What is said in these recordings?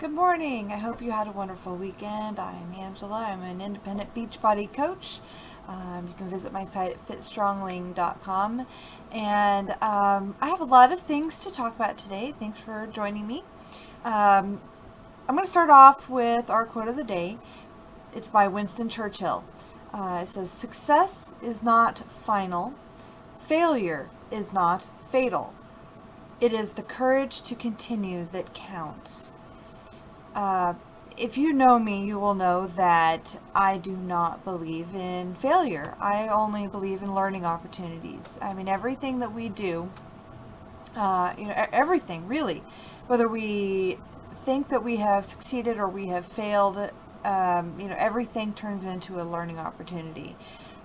Good morning. I hope you had a wonderful weekend. I'm Angela. I'm an independent Beachbody coach. You can visit my site at fitstrongling.com. And I have a lot of things to talk about today. Thanks for joining me. I'm going to start off with our quote of the day. It's by Winston Churchill. It says, "Success is not final. Failure is not fatal. It is the courage to continue that counts." If you know me, you will know that I do not believe in failure. I only believe in learning opportunities. I mean, everything that we do, everything really, whether we think that we have succeeded or we have failed, everything turns into a learning opportunity.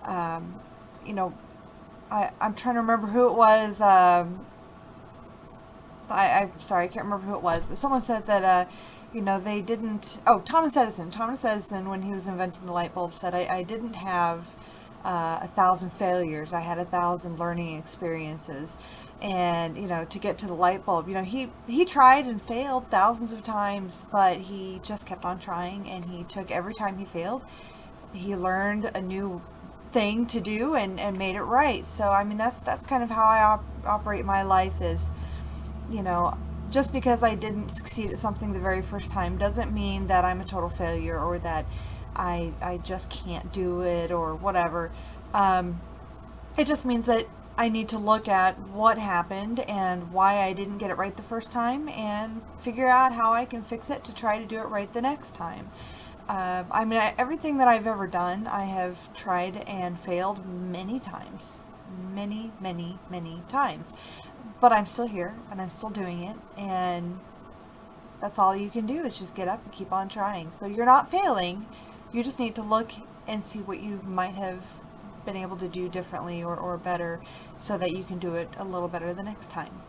I'm trying to remember who it was. I'm sorry, I can't remember who it was, but someone said that, they didn't, Thomas Edison. Thomas Edison, when he was inventing the light bulb, said, I didn't have 1,000 failures. I had 1,000 learning experiences. And, to get to the light bulb, he tried and failed thousands of times, but he just kept on trying, and he took every time he failed, he learned a new thing to do and made it right. So, I mean, that's kind of how I operate my life is, just because I didn't succeed at something the very first time doesn't mean that I'm a total failure or that I just can't do it or whatever. It just means that I need to look at what happened and why I didn't get it right the first time and figure out how I can fix it to try to do it right the next time. Everything that I've ever done, I have tried and failed many times. Many, many, many times. But I'm still here and I'm still doing it, and that's all you can do is just get up and keep on trying. So you're not failing. You just need to look and see what you might have been able to do differently or better so that you can do it a little better the next time.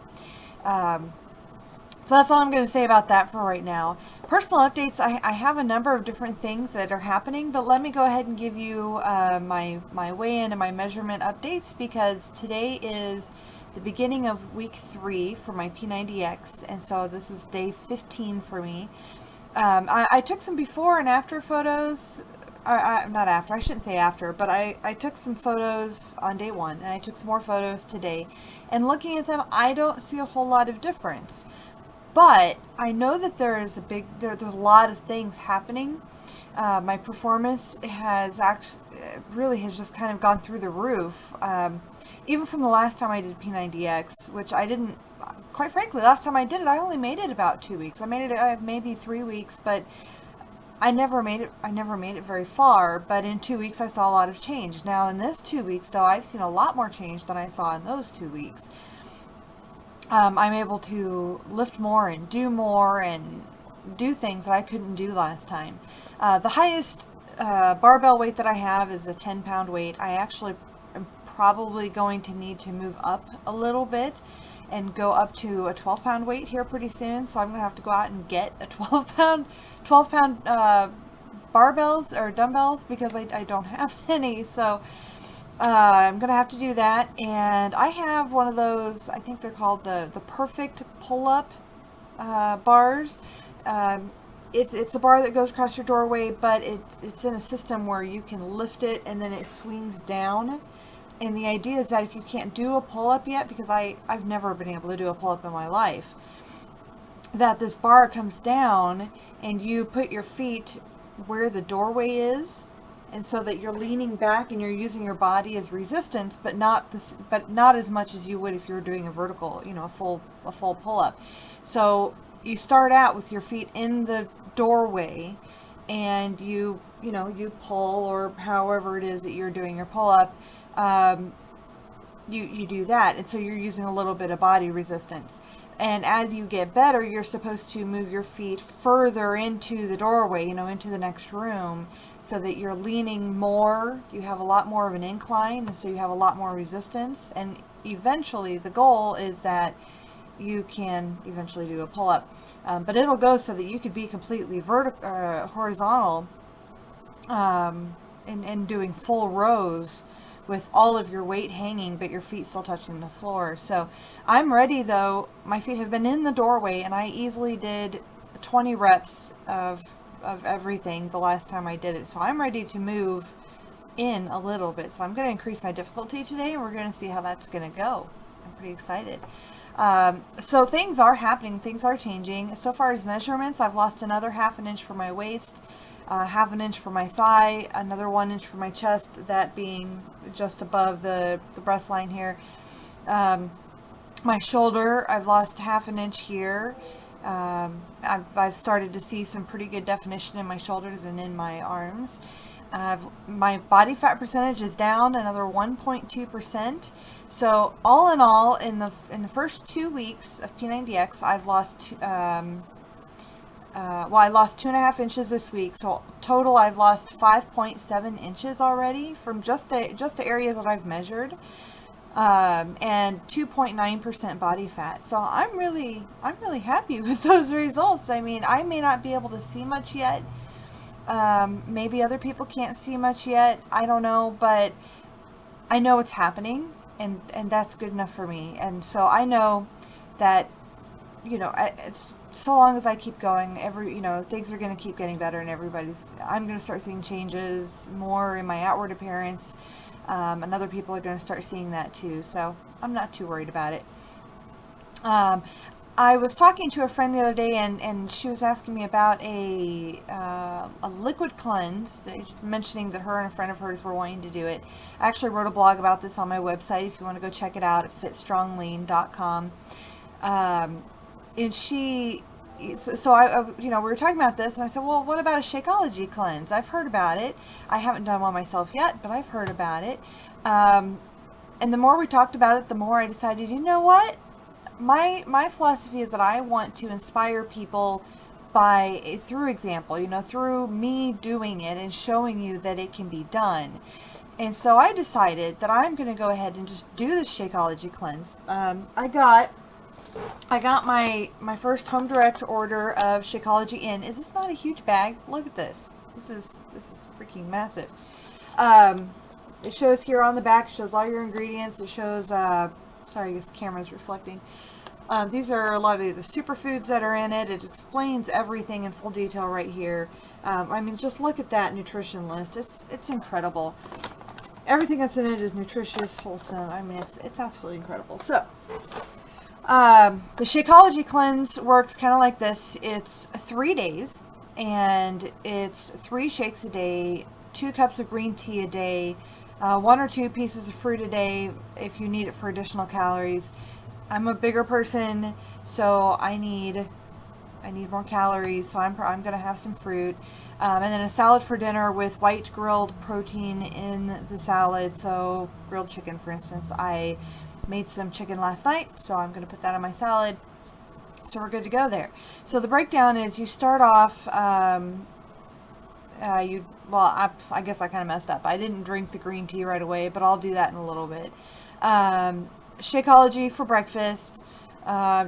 So that's all I'm going to say about that for right now. Personal updates, I have a number of different things that are happening, but let me go ahead and give you my weigh-in and my measurement updates, because today is the beginning of week 3 for my P90X, and so this is day 15 for me. I took some before and after photos. Not after, I shouldn't say after, but I took some photos on day 1, and I took some more photos today. And looking at them, I don't see a whole lot of difference. But I know that there's a lot of things happening. My performance has just kind of gone through the roof. Even from the last time I did P90X, which I didn't, quite frankly, last time I did it, I only made it about 2 weeks. I made it maybe 3 weeks, but I never made it very far. But in 2 weeks, I saw a lot of change. Now in this 2 weeks, though, I've seen a lot more change than I saw in those 2 weeks. I'm able to lift more and do things that I couldn't do last time. The highest barbell weight that I have is a 10-pound weight. I actually am probably going to need to move up a little bit and go up to a 12-pound weight here pretty soon. So I'm going to have to go out and get a 12-pound barbells or dumbbells, because I don't have any. So I'm going to have to do that. And I have one of those, I think they're called the Perfect Pull-Up bars. It's a bar that goes across your doorway, but it's in a system where you can lift it and then it swings down. And the idea is that if you can't do a pull-up yet, because I've never been able to do a pull-up in my life, that this bar comes down and you put your feet where the doorway is, and so that you're leaning back and you're using your body as resistance, but not as much as you would if you were doing a vertical, a full pull-up. So you start out with your feet in the doorway, and you pull, or however it is that you're doing your pull-up. You do that, and so you're using a little bit of body resistance. And as you get better, you're supposed to move your feet further into the doorway, into the next room, so that you're leaning more. You have a lot more of an incline, and so you have a lot more resistance. And eventually, the goal is that you can eventually do a pull-up. But it'll go so that you could be completely horizontal, and doing full rows with all of your weight hanging, but your feet still touching the floor. So I'm ready, though. My feet have been in the doorway, and I easily did 20 reps of everything the last time I did it. So I'm ready to move in a little bit. So I'm going to increase my difficulty today, and we're going to see how that's going to go. I'm pretty excited. So things are happening. Things are changing. So far as measurements, I've lost another 1/2 inch for my waist, 1/2 inch for my thigh, another 1 inch for my chest, that being just above the breast line here. My shoulder, I've lost 1/2 inch here. I've started to see some pretty good definition in my shoulders and in my arms. My body fat percentage is down another 1.2%. So all in all, in the first 2 weeks of P90X, I've lost I lost 2.5 inches this week. So total, I've lost 5.7 inches already from just the areas that I've measured. And 2.9% body fat. So I'm really happy with those results. I mean, I may not be able to see much yet. Maybe other people can't see much yet. I don't know, but I know it's happening, and that's good enough for me. And so I know that, it's so long as I keep going, things are going to keep getting better, and I'm going to start seeing changes more in my outward appearance. And other people are going to start seeing that too. So I'm not too worried about it. I was talking to a friend the other day, and she was asking me about a liquid cleanse, mentioning that her and a friend of hers were wanting to do it. I actually wrote a blog about this on my website if you want to go check it out at fitstronglean.com. And we were talking about this, and I said, well, what about a Shakeology Cleanse? I've heard about it. I haven't done one myself yet, but I've heard about it. And the more we talked about it, the more I decided, you know what? My philosophy is that I want to inspire people through example, through me doing it and showing you that it can be done. And so I decided that I'm going to go ahead and just do this Shakeology Cleanse. I got my first home direct order of Shakeology in. Is this not a huge bag? Look at this. This is freaking massive. It shows here on the back, it shows all your ingredients. It shows, sorry, I guess the camera's reflecting. These are a lot of the superfoods that are in it. It explains everything in full detail right here. I mean, just look at that nutrition list. It's incredible. Everything that's in it is nutritious, wholesome. I mean, it's absolutely incredible. So, the Shakeology Cleanse works kind of like this. It's 3 days, and it's 3 shakes a day, 2 cups of green tea a day, 1 or 2 pieces of fruit a day if you need it for additional calories. I'm a bigger person, so I need more calories, so I'm going to have some fruit. And then a salad for dinner with white grilled protein in the salad. So grilled chicken, for instance. I made some chicken last night, so I'm going to put that on my salad. So we're good to go there. So the breakdown is you start off, I guess I kind of messed up. I didn't drink the green tea right away, but I'll do that in a little bit. Shakeology for breakfast,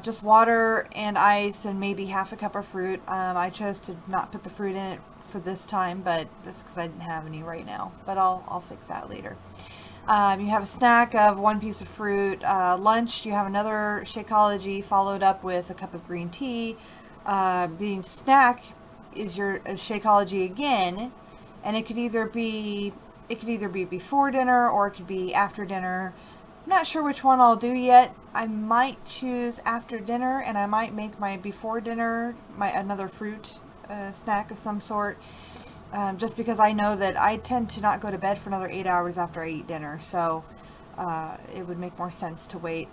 just water and ice and maybe half a cup of fruit. I chose to not put the fruit in it for this time, but that's because I didn't have any right now, but I'll fix that later. You have a snack of 1 piece of fruit. Lunch, you have another Shakeology followed up with a cup of green tea. The snack is your Shakeology again, and it could either be before dinner or it could be after dinner. I'm not sure which one I'll do yet. I might choose after dinner, and I might make my before dinner another fruit snack of some sort. Just because I know that I tend to not go to bed for another 8 hours after I eat dinner, so it would make more sense to wait.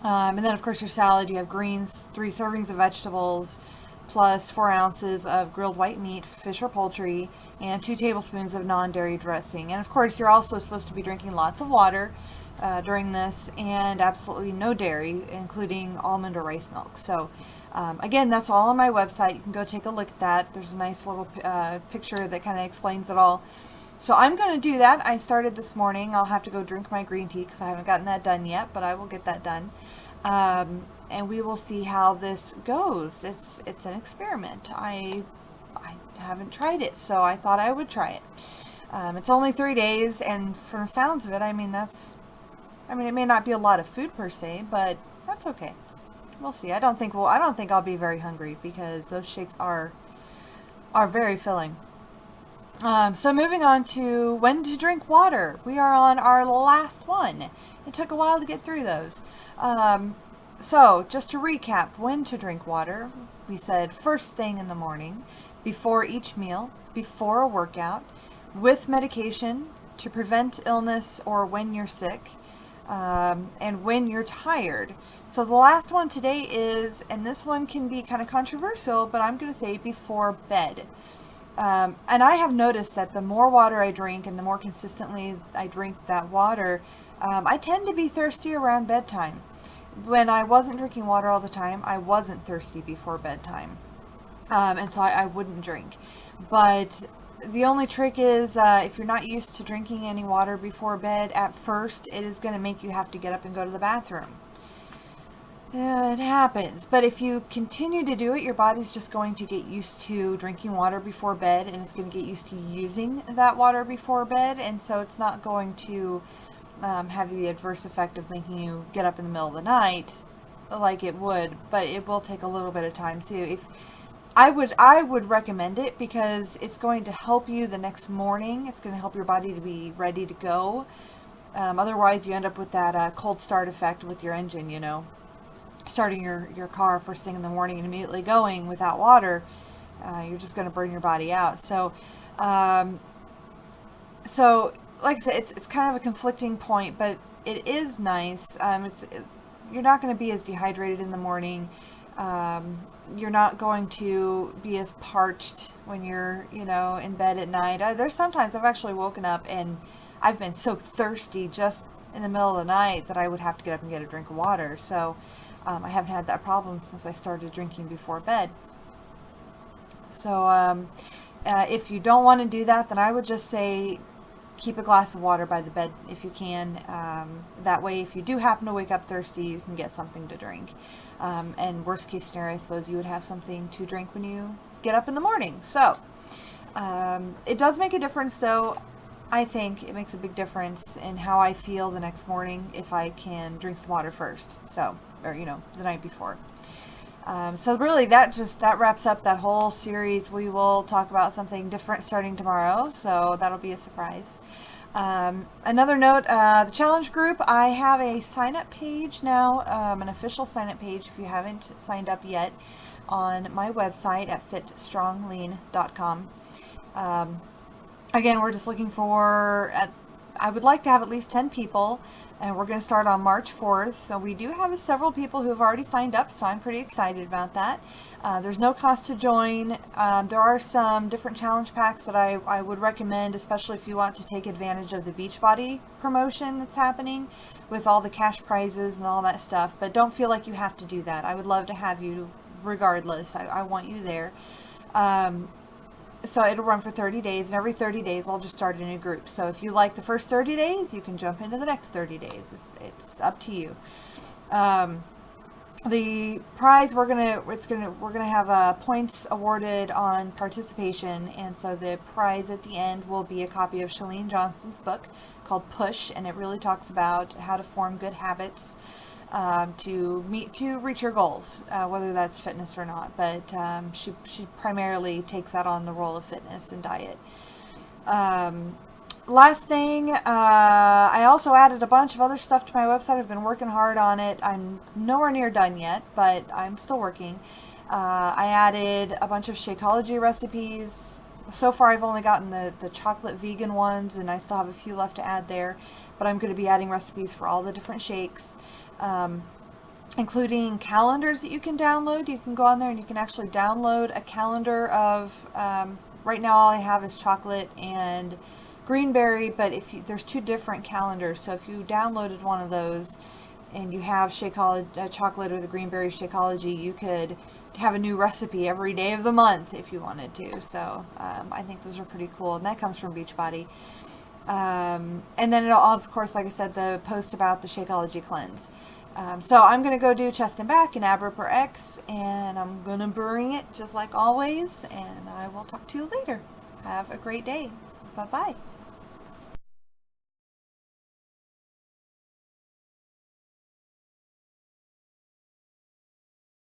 And then, of course, your salad, you have greens, 3 servings of vegetables, plus 4 ounces of grilled white meat, fish or poultry, and 2 tablespoons of non-dairy dressing. And, of course, you're also supposed to be drinking lots of water during this, and absolutely no dairy, including almond or rice milk. So, again, that's all on my website. You can go take a look at that. There's a nice little picture that kind of explains it all. So I'm going to do that. I started this morning. I'll have to go drink my green tea because I haven't gotten that done yet, but I will get that done. And we will see how this goes. It's an experiment. I haven't tried it, so I thought I would try it. It's only 3 days, and from the sounds of it, it may not be a lot of food per se, but that's okay. we'll see. I don't think I'll be very hungry because those shakes are very filling. So moving on to when to drink water. We are on our last one. It took a while to get through those. So just to recap, when to drink water. We said first thing in the morning, before each meal, before a workout, with medication to prevent illness or when you're sick, and when you're tired. So the last one today is, and this one can be kind of controversial, but I'm going to say before bed. And I have noticed that the more water I drink and the more consistently I drink that water, I tend to be thirsty around bedtime. When I wasn't drinking water all the time, I wasn't thirsty before bedtime. And so I wouldn't drink. But the only trick is if you're not used to drinking any water before bed, at first it is going to make you have to get up and go to the bathroom. It happens. But if you continue to do it, your body's just going to get used to drinking water before bed, and it's going to get used to using that water before bed, and so it's not going to have the adverse effect of making you get up in the middle of the night like it would, but it will take a little bit of time too. If I would recommend it because it's going to help you the next morning. It's going to help your body to be ready to go. Otherwise, you end up with that cold start effect with your engine, starting your car first thing in the morning and immediately going without water. You're just going to burn your body out. So like I said, it's kind of a conflicting point, but it is nice. You're not going to be as dehydrated in the morning. You're not going to be as parched when you're, in bed at night. There's sometimes I've actually woken up and I've been so thirsty just in the middle of the night that I would have to get up and get a drink of water. So I haven't had that problem since I started drinking before bed. So if you don't want to do that, then I would just say keep a glass of water by the bed if you can. That way, if you do happen to wake up thirsty, you can get something to drink. And worst case scenario, I suppose you would have something to drink when you get up in the morning. So it does make a difference, though. I think it makes a big difference in how I feel the next morning if I can drink some water first. So, or the night before. So really that wraps up that whole series. We will talk about something different starting tomorrow, so that'll be a surprise. Another note, the challenge group, I have a sign-up page now, an official sign-up page if you haven't signed up yet, on my website at fitstronglean.com. Again, we're just looking for, I would like to have at least 10 people, and we're going to start on March 4th. So we do have several people who have already signed up, so I'm pretty excited about that. There's no cost to join. There are some different challenge packs that I would recommend, especially if you want to take advantage of the Beachbody promotion that's happening with all the cash prizes and all that stuff. But don't feel like you have to do that. I would love to have you regardless. I want you there. So it'll run for 30 days, and every 30 days I'll just start a new group. So if you like the first 30 days, you can jump into the next 30 days. It's up to you. The prize we're gonna have points awarded on participation, and so the prize at the end will be a copy of Chalene Johnson's book called Push, and it really talks about how to form good habits to reach your goals, whether that's fitness or not. But she primarily takes that on the role of fitness and diet. Last thing, I also added a bunch of other stuff to my website. I've been working hard on it. I'm nowhere near done yet, but I'm still working. I added a bunch of Shakeology recipes. So far I've only gotten the chocolate vegan ones, and I still have a few left to add there, but I'm going to be adding recipes for all the different shakes, including calendars that you can download. You can go on there and you can actually download a calendar of, right now all I have is chocolate and greenberry, but there's two different calendars, so if you downloaded one of those and you have Shakeology chocolate or the greenberry Shakeology, you could have a new recipe every day of the month if you wanted to. So I think those are pretty cool, and that comes from Beachbody. And then it'll, of course, like I said, the post about the Shakeology Cleanse. So I'm going to go do chest and back and ab ripper X, and I'm going to bring it just like always, and I will talk to you later. Have a great day. Bye-bye.